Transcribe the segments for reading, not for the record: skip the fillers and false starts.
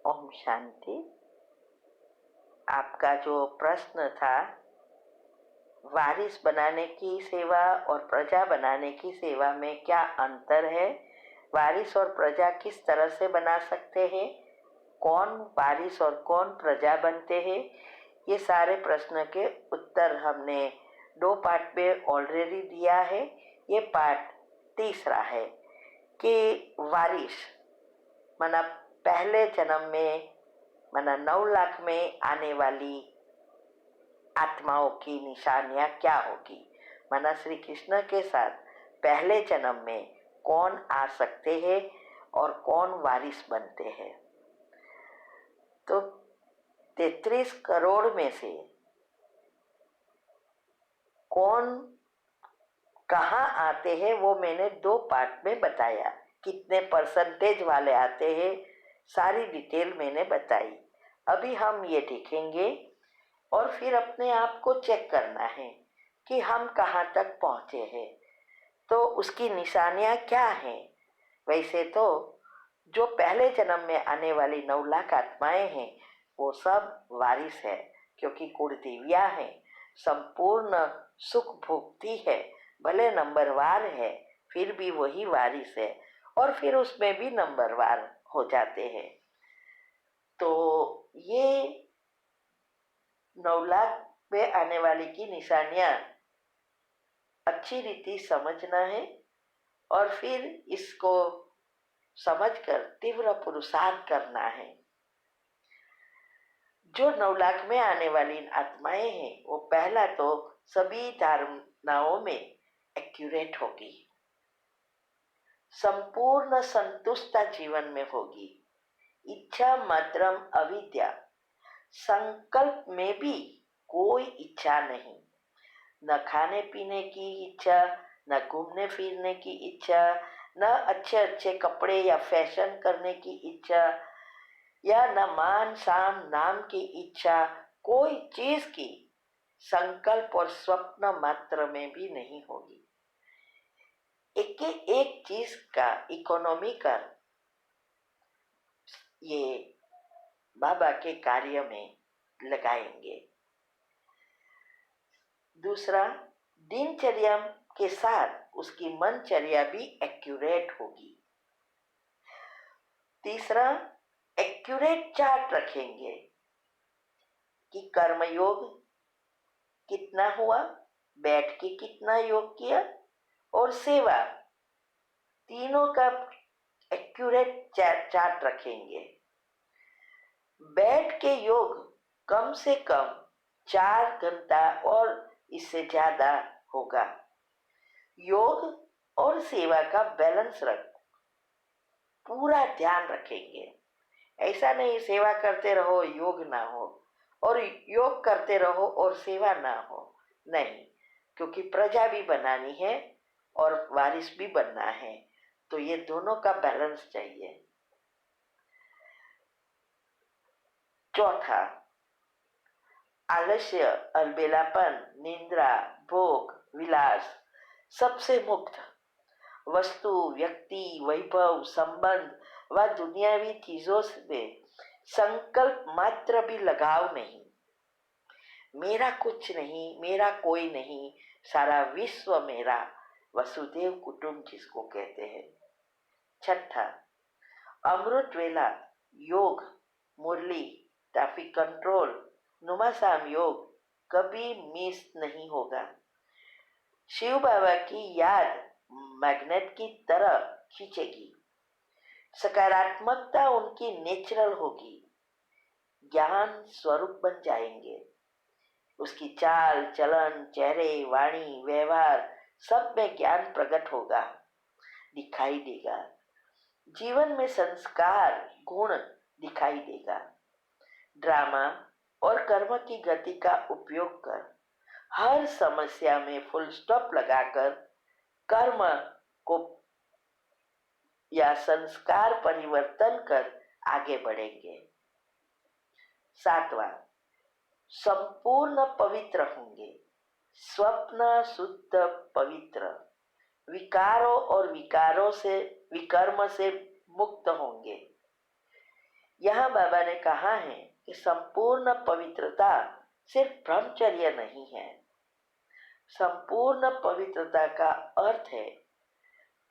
ओम शांति। आपका जो प्रश्न था, वारिस बनाने की सेवा और प्रजा बनाने की सेवा में क्या अंतर है, वारिस और प्रजा किस तरह से बना सकते हैं, कौन वारिस और कौन प्रजा बनते हैं, ये सारे प्रश्न के उत्तर हमने 2 पार्ट में ऑलरेडी दिया है। ये पार्ट तीसरा है कि वारिस माना पहले जन्म में माना 9 लाख में आने वाली आत्माओं की निशानियां क्या होगी। माना श्री कृष्ण के साथ पहले जन्म में कौन आ सकते हैं और कौन वारिस बनते हैं। तो 33 करोड़ में से कौन कहाँ आते हैं वो मैंने 2 पार्ट में बताया। कितने परसेंटेज वाले आते हैं सारी डिटेल मैंने बताई। अभी हम ये देखेंगे और फिर अपने आप को चेक करना है कि हम कहाँ तक पहुँचे हैं, तो उसकी निशानियाँ क्या हैं। वैसे तो जो पहले जन्म में आने वाली 9 लाख आत्माएं हैं वो सब वारिस है, क्योंकि कुलदेवियाँ हैं, संपूर्ण सुख भोगती है, भले नंबरवार है फिर भी वही वारिस है, और फिर उसमें भी नंबरवार हो जाते हैं। तो ये 9 लाख में आने वाली की निशानियां अच्छी रीति समझना है और फिर इसको समझकर तीव्र पुरुषार्थ करना है। जो 9 लाख में आने वाली आत्माएं हैं वो पहला तो सभी धारणाओं में एक्यूरेट होगी, संपूर्ण संतुष्टता जीवन में होगी, इच्छा मात्रम अविद्या, संकल्प में भी कोई इच्छा नहीं, न खाने पीने की इच्छा, न घूमने फिरने की इच्छा, न अच्छे अच्छे कपड़े या फैशन करने की इच्छा, या न मान शान नाम की इच्छा, कोई चीज की संकल्प और स्वप्न मात्र में भी नहीं होगी। एक एक चीज का इकोनॉमी कर ये बाबा के कार्य में लगाएंगे। दूसरा, दिनचर्या के साथ उसकी मनचर्या भी एक्यूरेट होगी। तीसरा, एक्यूरेट चार्ट रखेंगे कि कर्मयोग कितना हुआ, बैठ के कितना योग किया, और सेवा, तीनों का एक्यूरेट चार्ट रखेंगे। बैठ के योग कम से कम 4 घंटा और इससे ज्यादा होगा। योग और सेवा का बैलेंस रख पूरा ध्यान रखेंगे। ऐसा नहीं सेवा करते रहो योग ना हो, और योग करते रहो और सेवा ना हो, नहीं, क्योंकि प्रजा भी बनानी है और वारिस भी बनना है, तो ये दोनों का बैलेंस चाहिए। चौथा, आलस्य, अलबेलापन, निंद्रा, भोग, विलास सबसे मुक्त, वस्तु, व्यक्ति, वैभव, संबंध व दुनियावी चीजों में संकल्प मात्र भी लगाव नहीं। मेरा कुछ नहीं, मेरा कोई नहीं, सारा विश्व मेरा, वसुदेव कुटुंब जिसको कहते हैं। छठा, अमृत वेला, योग, मुरली, ट्रैफिक कंट्रोल, नुमासाम योग कभी मिस नहीं होगा। शिव बाबा की याद मैग्नेट की तरह खींचेगी, सकारात्मकता उनकी नेचुरल होगी, ज्ञान स्वरूप बन जाएंगे। उसकी चाल चलन, चेहरे, वाणी, व्यवहार सब में ज्ञान प्रकट होगा, दिखाई देगा। जीवन में संस्कार गुण दिखाई देगा। ड्रामा और कर्म की गति का उपयोग कर हर समस्या में फुल स्टॉप लगाकर कर्म को या संस्कार परिवर्तन कर आगे बढ़ेंगे। सातवां, संपूर्ण पवित्र होंगे, स्वप्न शुद्ध पवित्र, विकारों और विकर्म से मुक्त होंगे। यहाँ बाबा ने कहा है कि संपूर्ण पवित्रता सिर्फ ब्रह्मचर्य नहीं है। संपूर्ण पवित्रता का अर्थ है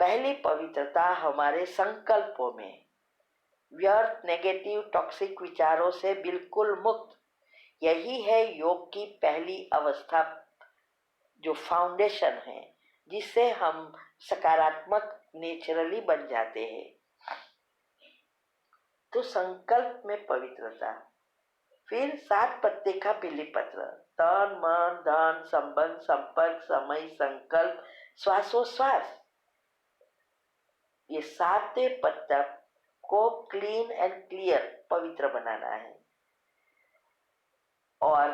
पहली पवित्रता हमारे संकल्पों में, व्यर्थ नेगेटिव टॉक्सिक विचारों से बिल्कुल मुक्त। यही है योग की पहली अवस्था, जो फाउंडेशन है, जिससे हम सकारात्मक नेचुरली बन जाते हैं। तो संकल्प में पवित्रता, फिर 7 पत्ते का बिल्ली पत्र, तन मन धन संबंध संपर्क समय संकल्प श्वासोश्वास, ये 7 पत्ता को क्लीन एंड क्लियर पवित्र बनाना है। और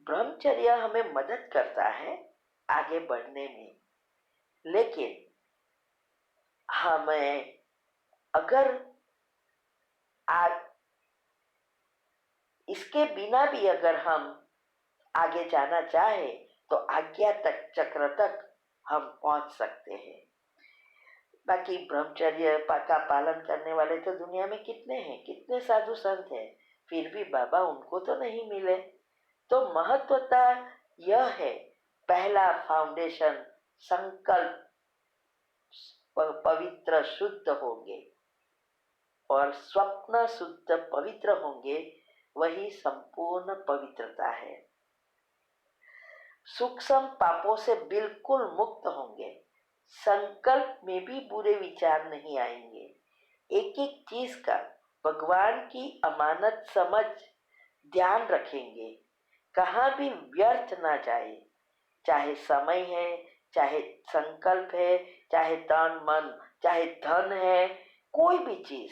ब्रह्मचर्य हमें मदद करता है आगे बढ़ने में, लेकिन हमें अगर इसके बिना भी अगर हम आगे जाना चाहे तो आज्ञा तक चक्र तक हम पहुंच सकते हैं। बाकी ब्रह्मचर्य का पालन करने वाले तो दुनिया में कितने हैं, कितने साधु संत हैं, फिर भी बाबा उनको तो नहीं मिले। तो महत्वता यह है, पहला फाउंडेशन संकल्प पवित्र शुद्ध होंगे और स्वप्न शुद्ध पवित्र होंगे, वही संपूर्ण पवित्रता है। सूक्ष्म पापों से बिल्कुल मुक्त होंगे, संकल्प में भी बुरे विचार नहीं आएंगे, एक एक चीज का भगवान की अमानत समझ ध्यान रखेंगे, कहाँ भी व्यर्थ ना जाए, चाहे समय है, चाहे संकल्प है, चाहे तन मन, चाहे धन है, कोई भी चीज,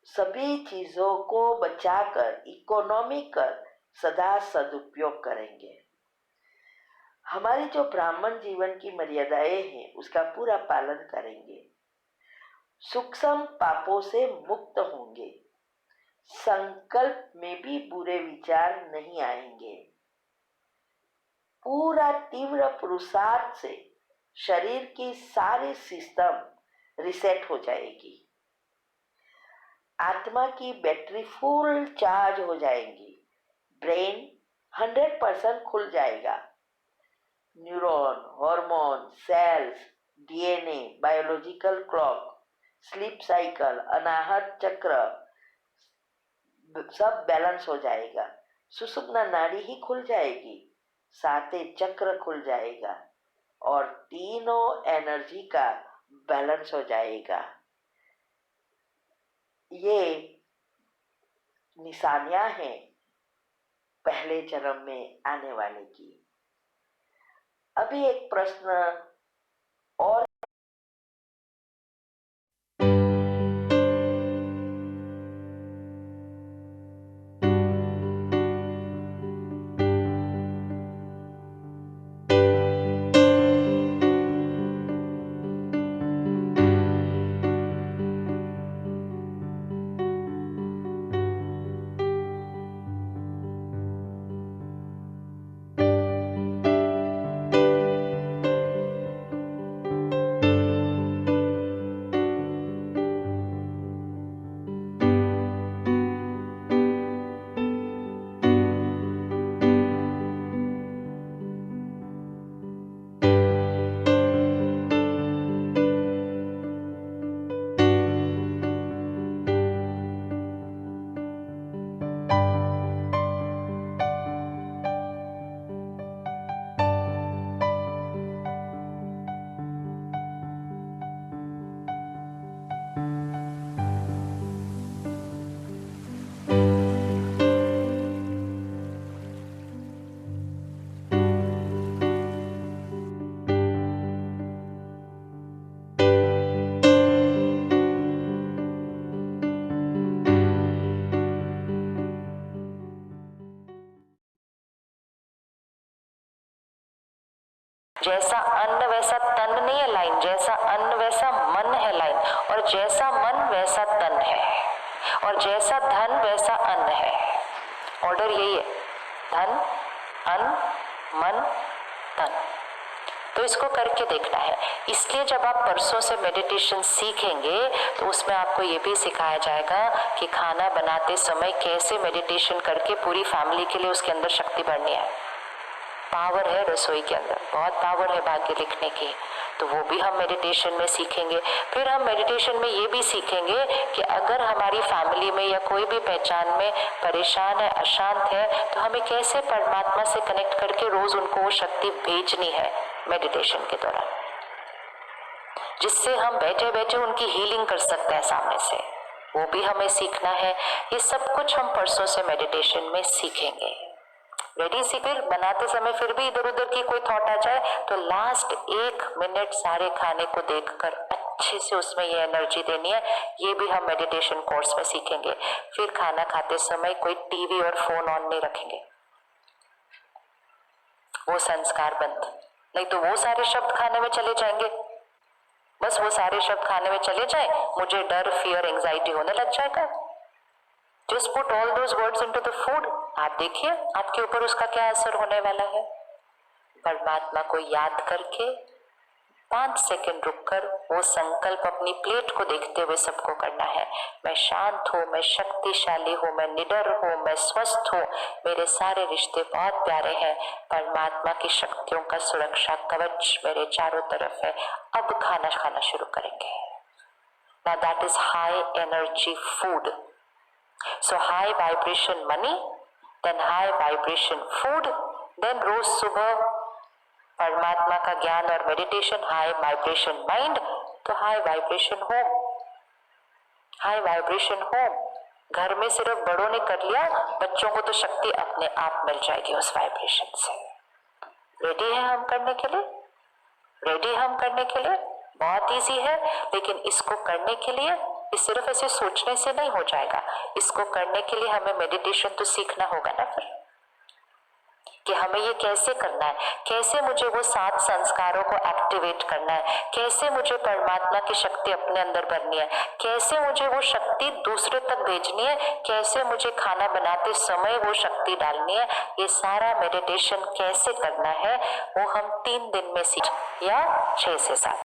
सभी चीजों को बचाकर इकोनॉमी कर सदा सदुपयोग करेंगे। हमारी जो ब्राह्मण जीवन की मर्यादाएं हैं उसका पूरा पालन करेंगे, सूक्ष्म पापों से मुक्त होंगे, संकल्प में भी बुरे विचार नहीं आएंगे, पूरा तीव्र पुरुषार्थ से शरीर की सारी सिस्टम रिसेट हो जाएगी, आत्मा की बैटरी फुल चार्ज हो जाएगी, ब्रेन 100% खुल जाएगा, neuron, hormone, cells, DNA, biological clock, sleep cycle, अनाहत चक्र सब बैलेंस हो जाएगा, सुषुम्ना नाड़ी ही खुल जाएगी, 7 चक्र खुल जाएगा और तीनों एनर्जी का बैलेंस हो जाएगा। ये निशानियां हैं पहले जन्म में आने वाले की। अभी एक प्रश्न और, जैसा अन्न वैसा तन नहीं है लाइन, जैसा अन्न वैसा मन है लाइन, और जैसा मन वैसा तन है, और जैसा धन वैसा अन्न है। ऑर्डर यही है, धन, अन्न, मन, तन। तो इसको करके देखना है। इसलिए जब आप परसों से मेडिटेशन सीखेंगे तो उसमें आपको ये भी सिखाया जाएगा कि खाना बनाते समय कैसे मेडिटेशन करके पूरी फैमिली के लिए उसके अंदर शक्ति भरनी है। पावर है रसोई के अंदर, बहुत पावर है भाग्य लिखने की, तो वो भी हम मेडिटेशन में सीखेंगे। फिर हम मेडिटेशन में ये भी सीखेंगे कि अगर हमारी फैमिली में या कोई भी पहचान में परेशान है, अशांत है, तो हमें कैसे परमात्मा से कनेक्ट करके रोज उनको वो शक्ति भेजनी है मेडिटेशन के दौरान, जिससे हम बैठे बैठे उनकी हीलिंग कर सकते हैं सामने से। वो भी हमें सीखना है। ये सब कुछ हम परसों से मेडिटेशन में सीखेंगे। रेडी सी? फिर बनाते समय फिर भी इधर उधर की कोई थॉट आ जाए तो लास्ट 1 मिनट सारे खाने को देखकर अच्छे से उसमें ये एनर्जी देनी है। ये भी हम मेडिटेशन कोर्स में सीखेंगे। फिर खाना खाते समय कोई टीवी और फोन ऑन नहीं रखेंगे, वो संस्कार बंद। नहीं तो वो सारे शब्द खाने में चले जाएंगे, बस वो सारे शब्द खाने में चले जाए, मुझे डर, फियर, एंजाइटी होने लग जाएगा। Just put all those words into the food। आप देखिए आपके ऊपर उसका क्या असर होने वाला है। परमात्मा को याद करके 5 सेकंड रुककर वो संकल्प अपनी प्लेट को देखते हुए सबको करना है। मैं शांत हूँ, मैं शक्तिशाली हूँ, मैं निडर हूँ, मैं स्वस्थ हूँ, मेरे सारे रिश्ते बहुत प्यारे हैं, परमात्मा की शक्तियों का सुरक्षा कवच मेरे चारों तरफ है। अब खाना खाना शुरू करेंगे। Now that is high energy food। So high vibration money, then high vibration food, then रोज सुबह परमात्मा का ज्ञान और मेडिटेशन, हाई वाइब्रेशन माइंड, तो high vibration home. High vibration home घर में सिर्फ बड़ों ने कर लिया, बच्चों को तो शक्ति अपने आप मिल जाएगी उस वाइब्रेशन से। रेडी है हम करने के लिए? रेडी हम करने के लिए? बहुत इजी है, लेकिन इसको करने के लिए इस सिर्फ ऐसे सोचने से नहीं हो जाएगा। इसको करने के लिए हमें मेडिटेशन तो सीखना होगा ना फिर, कि हमें ये कैसे करना है, कैसे मुझे वो 7 संस्कारों को एक्टिवेट करना है, कैसे मुझे परमात्मा की शक्ति अपने अंदर भरनी है, कैसे मुझे वो शक्ति दूसरे तक भेजनी है, कैसे मुझे खाना बनाते समय वो शक्ति डालनी है। ये सारा मेडिटेशन कैसे करना है वो हम 3 दिन में सीख, या 6 से 7।